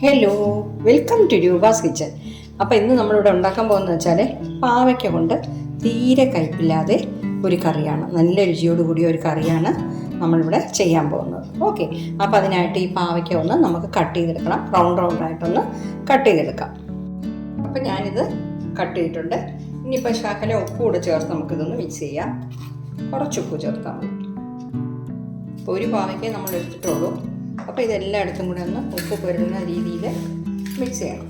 Hello, welcome to Rupa's kitchen. അപ്പോൾ ഇന്ന് നമ്മളിവിടെ ഉണ്ടാക്കാൻ പോകുന്നത് വെച്ചാൽ പാവയ്ക്ക കൊണ്ട് തീരെ കയ്പില്ലാതെ ഒരു കറിയാണ്. നല്ല രുചിയോട് കൂടിയ ഒരു കറിയാണ് നമ്മളിവിടെ ചെയ്യാൻ പോകുന്നത്. ഓക്കെ, അപ്പോൾ അതിനായിട്ട് ഈ പാവയ്ക്ക ഒന്ന് നമുക്ക് കട്ട് ചെയ്തെടുക്കണം. റൗണ്ടായിട്ടൊന്ന് കട്ട് ചെയ്തെടുക്കാം. അപ്പോൾ ഞാനിത് കട്ട് ചെയ്തിട്ടുണ്ട്. ഇനിയിപ്പോൾ ശകല ഉപ്പ് കൂടെ ചേർത്ത് നമുക്കിതൊന്ന് മിക്സ് ചെയ്യാം. കുറച്ച് ഉപ്പ് ചേർത്താൽ മതി. ഇപ്പോൾ ഒരു പാവയ്ക്കേ നമ്മൾ എടുത്തിട്ടുള്ളൂ. അപ്പോൾ ഇതെല്ലായിടത്തും കൂടെ ഒന്ന് ഉപ്പ് പുരളുന്ന രീതിയിൽ മിക്സ് ചെയ്യണം.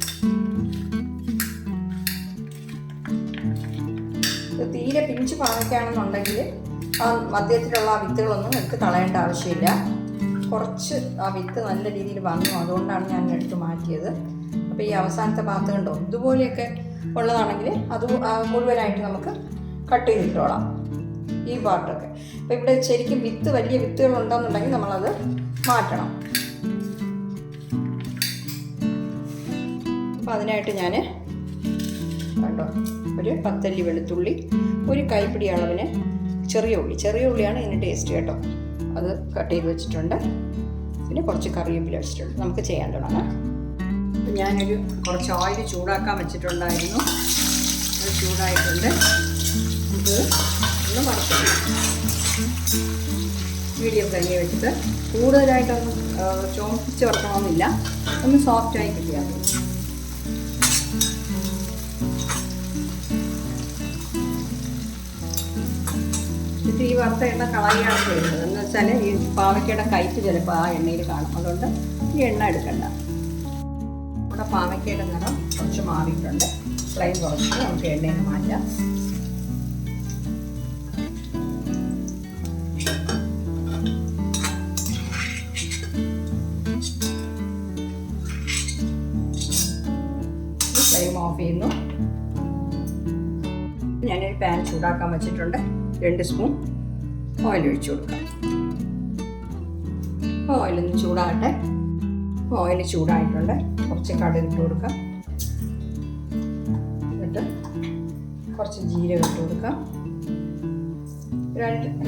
ഇത് തീരെ പിഞ്ച് പാവയ്ക്കാണെന്നുണ്ടെങ്കിൽ ആ മധ്യത്തിലുള്ള ആ വിത്തുകളൊന്നും എടുത്ത് കളയേണ്ട ആവശ്യമില്ല. കുറച്ച് ആ വിത്ത് നല്ല രീതിയിൽ വന്നു, അതുകൊണ്ടാണ് ഞാൻ എടുത്ത് മാറ്റിയത്. അപ്പോൾ ഈ അവസാനത്തെ ഭാഗത്ത് കണ്ടോ, ഇതുപോലെയൊക്കെ ഉള്ളതാണെങ്കിൽ അത് മുഴുവനായിട്ട് നമുക്ക് കട്ട് ചെയ്തിട്ടോളാം ഈ പാർട്ടൊക്കെ. അപ്പോൾ ഇവിടെ ശരിക്കും വിത്ത് വലിയ വിത്തുകൾ ഉണ്ടെന്നുണ്ടെങ്കിൽ നമ്മളത് മാറ്റണം. അപ്പോൾ അതിനായിട്ട് ഞാൻ കണ്ടോ ഒരു 10 അല്ലി വെളുത്തുള്ളി, ഒരു കൈപ്പിടി അളവിന് ചെറിയ ഉള്ളിയാണ് ഇതിന് ടേസ്റ്റ് കേട്ടോ, അത് കട്ട് ചെയ്ത് വെച്ചിട്ടുണ്ട്. പിന്നെ കുറച്ച് കറിവേപ്പില വെച്ചിട്ടുണ്ട്. നമുക്ക് ചെയ്യാൻ തുടങ്ങാം. ഞാനൊരു കുറച്ച് ഓയിൽ ചൂടാക്കാൻ വെച്ചിട്ടുണ്ടായിരുന്നു. അത് ചൂടായിട്ടുണ്ട്. നമുക്ക് ഒന്ന് വറുത്തെടുക്കാം. മീഡിയം ഫ്ലെയിമിൽ വെച്ചിട്ട് കൂടുതലായിട്ടൊന്നും ചോപ്പിച്ച് വറുക്കണമെന്നില്ല, ഒന്ന് സോഫ്റ്റായി കിട്ടിയാൽ മതി. ഇത് ഈ വറുത്ത എണ്ണ കളയുകയാണ് ചെയ്യുന്നത്. എന്ന് വെച്ചാൽ ഈ പാവയ്ക്കയുടെ കയ്പ്പ് ചിലപ്പോൾ ആ എണ്ണയിൽ കാണും, അതുകൊണ്ട് ഈ എണ്ണ എടുക്കണ്ട. നമ്മുടെ പാവയ്ക്കയുടെ നിറം കുറച്ച് മാറിയിട്ടുണ്ട്. ഫ്ലെയിം കുറച്ചിട്ട് നമുക്ക് എണ്ണയിൽ മാറ്റാം. ഫ്ലെയിം ഓഫ് ചെയ്യുന്നു. ഞാനൊരു പാൻ ചൂടാക്കാൻ വെച്ചിട്ടുണ്ട്. 2 സ്പൂൺ ഓയിൽ ഒഴിച്ചു കൊടുക്കാം. ഓയിലൊന്ന് ചൂടാകട്ടെ. ഓയിൽ ചൂടായിട്ടുണ്ട്. കുറച്ച് കടുക് ഇട്ട് കൊടുക്കാം. എന്നിട്ട് കുറച്ച് ജീരകം ഇട്ട് കൊടുക്കാം.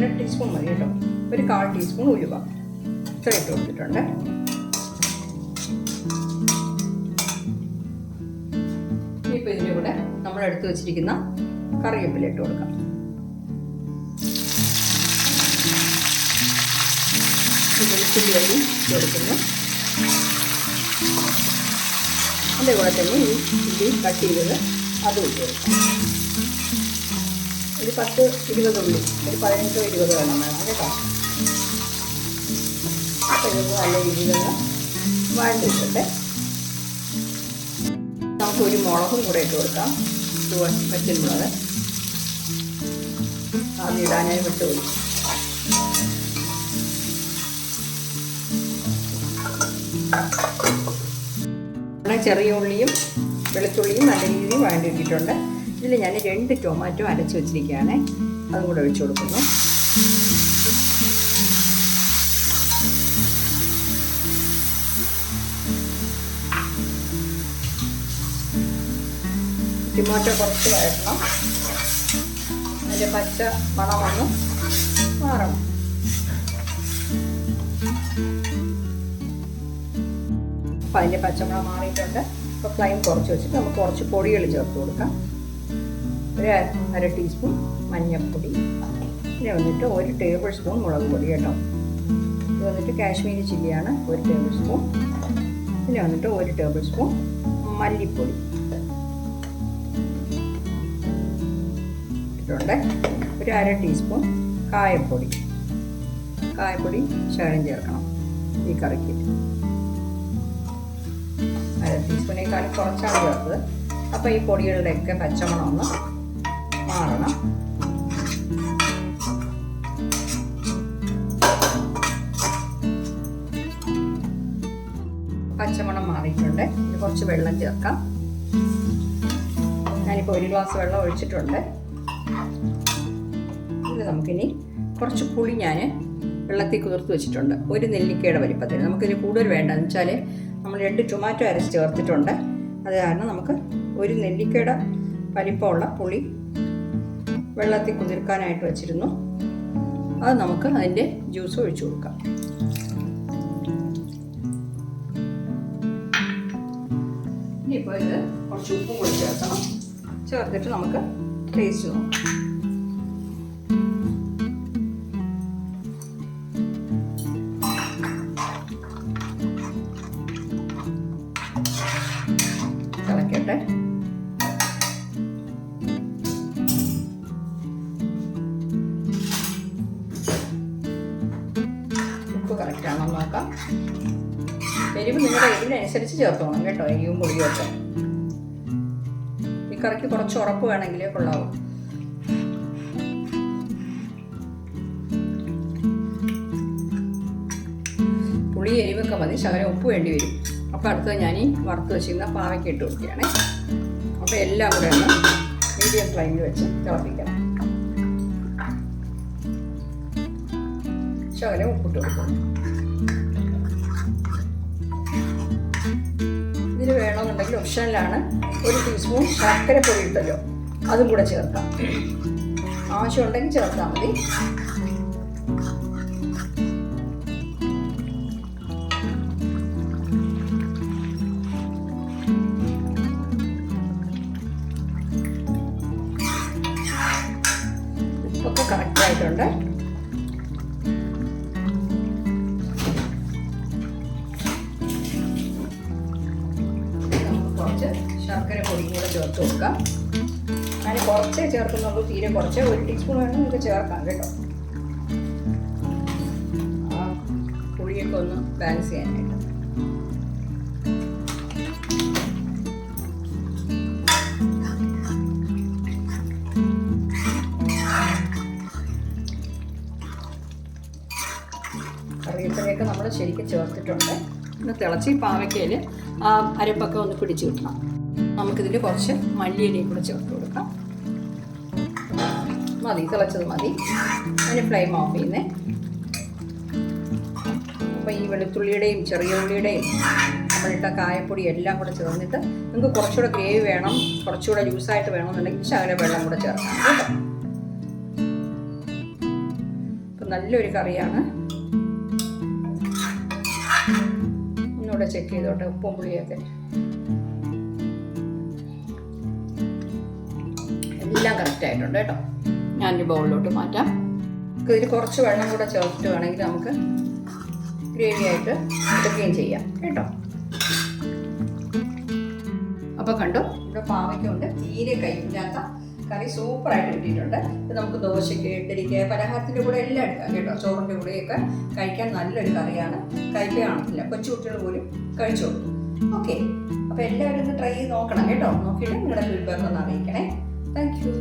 2 ടീസ്പൂൺ മതി കേട്ടോ. ഒരു 1/4 ടീസ്പൂൺ ഉലുവ ഇത്ര ഇട്ട് കൊടുത്തിട്ടുണ്ട്. ഇനിയിപ്പോൾ ഇതിൻ്റെ കൂടെ നമ്മൾ എടുത്ത് വെച്ചിരിക്കുന്ന കറിവേപ്പില ഇട്ട് കൊടുക്കാം. വെളുത്തുള്ളി അരി ചേർക്കുന്നു. അതിൻ്റെ കൂടെ തന്നെ ഈ ഉള്ളി കട്ട് ചെയ്തത് അതും ഇട്ട് കൊടുക്കാം. ഒരു 10-20 ഉള്ളി, ഒരു 15-20 വേണം കേട്ടോ. അപ്പോൾ ഇത് നല്ല രീതിയിലുള്ള വഴണ്ടിട്ടുണ്ട്. നമുക്കൊരു മുളകും കൂടെ ഇട്ട് കൊടുക്കാം. വറ്റൽമുളക് ആദ്യം ഇടാനായി വിട്ടുപോയി. ചെറിയ ഉള്ളിയും വെളുത്തുള്ളിയും നല്ല രീതിയിൽ വഴണ്ടിയിട്ടിട്ടുണ്ട്. ഇതിൽ ഞാൻ 2 ടൊമാറ്റോ അരച്ച് വെച്ചിരിക്കുകയാണ്. അതും കൂടെ ഒഴിച്ചു കൊടുക്കുന്നു. ടൊമാറ്റോ കുറച്ച് വഴറ്റണം. അതിൻ്റെ പച്ച മണമൊന്ന് മാറണം. അപ്പോൾ അതിൻ്റെ പച്ചമണം മാറിയിട്ടുണ്ട്. അപ്പോൾ ഫ്ലെയിം കുറച്ച് വെച്ചിട്ട് നമുക്ക് കുറച്ച് പൊടികൾ ചേർത്ത് കൊടുക്കാം. ഒരു 1/2 ടീസ്പൂൺ മഞ്ഞൾപ്പൊടി, പിന്നെ വന്നിട്ട് 1 ടേബിൾ സ്പൂൺ മുളക് പൊടി കേട്ടോ. ഇത് വന്നിട്ട് കാശ്മീരി ചില്ലിയാണ്, 1 ടേബിൾ സ്പൂൺ. പിന്നെ വന്നിട്ട് 1 ടേബിൾ സ്പൂൺ മല്ലിപ്പൊടി ഇട്ടുണ്ട്. ഒരു 1/2 ടീസ്പൂൺ കായപ്പൊടി ശകലം ചേർക്കണം ഈ കറിക്ക്. 1/2 ടീസ്പൂണേക്കാളും കുറച്ചാണ് ചേർത്തത്. അപ്പോൾ ഈ പൊടികളുടെയൊക്കെ പച്ചമണം ഒന്ന് മാറണം. പച്ചമണം മാറിയിട്ടുണ്ട്. ഇത് കുറച്ച് വെള്ളം ചേർക്കാം. ഞാനിപ്പോൾ 1 ഗ്ലാസ് വെള്ളം ഒഴിച്ചിട്ടുണ്ട്. ഇത് നമുക്കിനി കുറച്ച് പുളി ഞാൻ വെള്ളത്തിൽ കുതിർത്ത് വെച്ചിട്ടുണ്ട്. 1 നെല്ലിക്കയുടെ വലിപ്പത്തിൽ. നമുക്കിനി കൂടുതൽ വേണ്ടെന്ന് വെച്ചാൽ നമ്മൾ 2 ടൊമാറ്റോ അരച്ച് ചേർത്തിട്ടുണ്ട്. അത് കാരണം നമുക്ക് 1 നെല്ലിക്കയുടെ വലിപ്പമുള്ള പുളി വെള്ളത്തിൽ കുതിർക്കാനായിട്ട് വെച്ചിരുന്നു. അത് നമുക്ക് അതിൻ്റെ ജ്യൂസ് ഒഴിച്ചു കൊടുക്കാം. ഇനിയിപ്പോൾ ഇത് കുറച്ച് ഉപ്പും കൂടി ചേർക്കണം. ചേർത്തിട്ട് നമുക്ക് ടേസ്റ്റ് നോക്കാം. തിളക്കട്ടെ. ഉപ്പ് കറക്റ്റാണോ നോക്കാം. എരിവ് നിങ്ങളുടെ എരിവിനനുസരിച്ച് ചേർത്തോണം കേട്ടോ, എരിവും പൊടിയും ഒക്കെ. ഈ കറിക്ക് കുറച്ച് ഉറപ്പ് വേണമെങ്കിലേ കൊള്ളാവും. പുളി എരിവൊക്കെ മതി, ശകലം ഉപ്പ് വേണ്ടി വരും. അപ്പോൾ അടുത്തത് ഞാൻ ഈ വറുത്ത് വെച്ചിരുന്ന പാവയ്ക്ക ഇട്ട് കൊടുക്കുകയാണ്. അപ്പോൾ എല്ലാം കൂടെ ഒന്ന് മീഡിയം ഫ്ലെയിമിൽ വെച്ച് തിളപ്പിക്കണം. ശകലം ഉപ്പിട്ട് കൊടുക്കണം. ഇതിൽ വേണമെന്നുണ്ടെങ്കിൽ ഓപ്ഷനിലാണ് 1 ടീസ്പൂൺ ശർക്കരപ്പൊടി ഇട്ടല്ലോ, അതും കൂടെ ചേർക്കാം. ആവശ്യമുണ്ടെങ്കിൽ ചേർത്താൽ മതി. ഉപ്പൊക്കെ കറക്റ്റായിട്ടുണ്ട്. കുറച്ച് ശർക്കര പൊടിയും കൂടെ ചേർത്ത് കൊടുക്കാം. ഞാൻ കുറച്ചേ ചേർക്കുന്നുള്ളൂ, തീരെ കുറച്ച്. 1 ടീസ്പൂൺ വേണം നിങ്ങൾക്ക് ചേർക്കാം കേട്ടോ, ആ പുളിയൊക്കെ ഒന്ന് ബാലൻസ് ചെയ്യാനായിട്ട്. കറിവേപ്പിലയൊക്കെ നമ്മൾ ശരിക്കും ചേർത്തിട്ടുണ്ട്. ഒന്ന് തിളച്ച് പാവയ്ക്കയിൽ ആ അരപ്പൊക്കെ ഒന്ന് പിടിച്ച് കിട്ടണം. നമുക്കിതിൽ കുറച്ച് മല്ലിയിലയും കൂടെ ചേർത്ത് കൊടുക്കാം. മതി, തിളച്ചത് മതി. അതിന് ഫ്ലെയിം ഓഫ് ചെയ്യുന്നേ. അപ്പോൾ ഈ വെളുത്തുള്ളിയുടെയും ചെറിയ ഉള്ളിയുടെയും നമ്മളിട്ട കായപ്പൊടി എല്ലാം കൂടെ ചേർന്നിട്ട് നിങ്ങൾക്ക് കുറച്ചുകൂടെ ഗ്രേവി വേണം, കുറച്ചുകൂടെ ജ്യൂസായിട്ട് വേണമെന്നുണ്ടെങ്കിൽ ശകലം വെള്ളം കൂടെ ചേർക്കാം കേട്ടോ. അപ്പം നല്ലൊരു കറിയാണ്. ഒന്നുകൂടെ ചെക്ക് ചെയ്തോട്ടെ ഉപ്പും പുളിയൊക്കെ. എല്ലാം കറക്റ്റായിട്ടുണ്ട് കേട്ടോ. ഞാനൊരു ബൗളിലോട്ട് മാറ്റാം. ഇതിൽ കുറച്ച് വെള്ളം കൂടെ ചേർത്തിട്ട് വേണമെങ്കിൽ നമുക്ക് ഗ്രേവി ആയിട്ട് എടുക്കുകയും ചെയ്യാം കേട്ടോ. അപ്പോൾ കണ്ടോ, ഇവിടെ പാവയ്ക്കുണ്ട്. തീരെ കയ്പില്ലാത്ത കറി സൂപ്പറായിട്ട് കിട്ടിയിട്ടുണ്ട്. ഇത് നമുക്ക് ദോശയ്ക്ക്, ഇഡ്ഡലിക്ക്, പലഹാരത്തിൻ്റെ കൂടെ എല്ലാം എടുക്കാം കേട്ടോ. ചോറിൻ്റെ കൂടെയൊക്കെ കഴിക്കാൻ നല്ലൊരു കറിയാണ്. കയ്പേ കാണത്തില്ല, കൊച്ചു കുട്ടികൾ പോലും കഴിച്ചോളൂ. ഓക്കെ, അപ്പോൾ എല്ലാവരും ഒന്ന് ട്രൈ ചെയ്ത് നോക്കണം കേട്ടോ. നോക്കിയിട്ട് നിങ്ങളുടെ ഫീഡ്ബാക്ക് ഒന്ന് അറിയിക്കണേ. Thank you.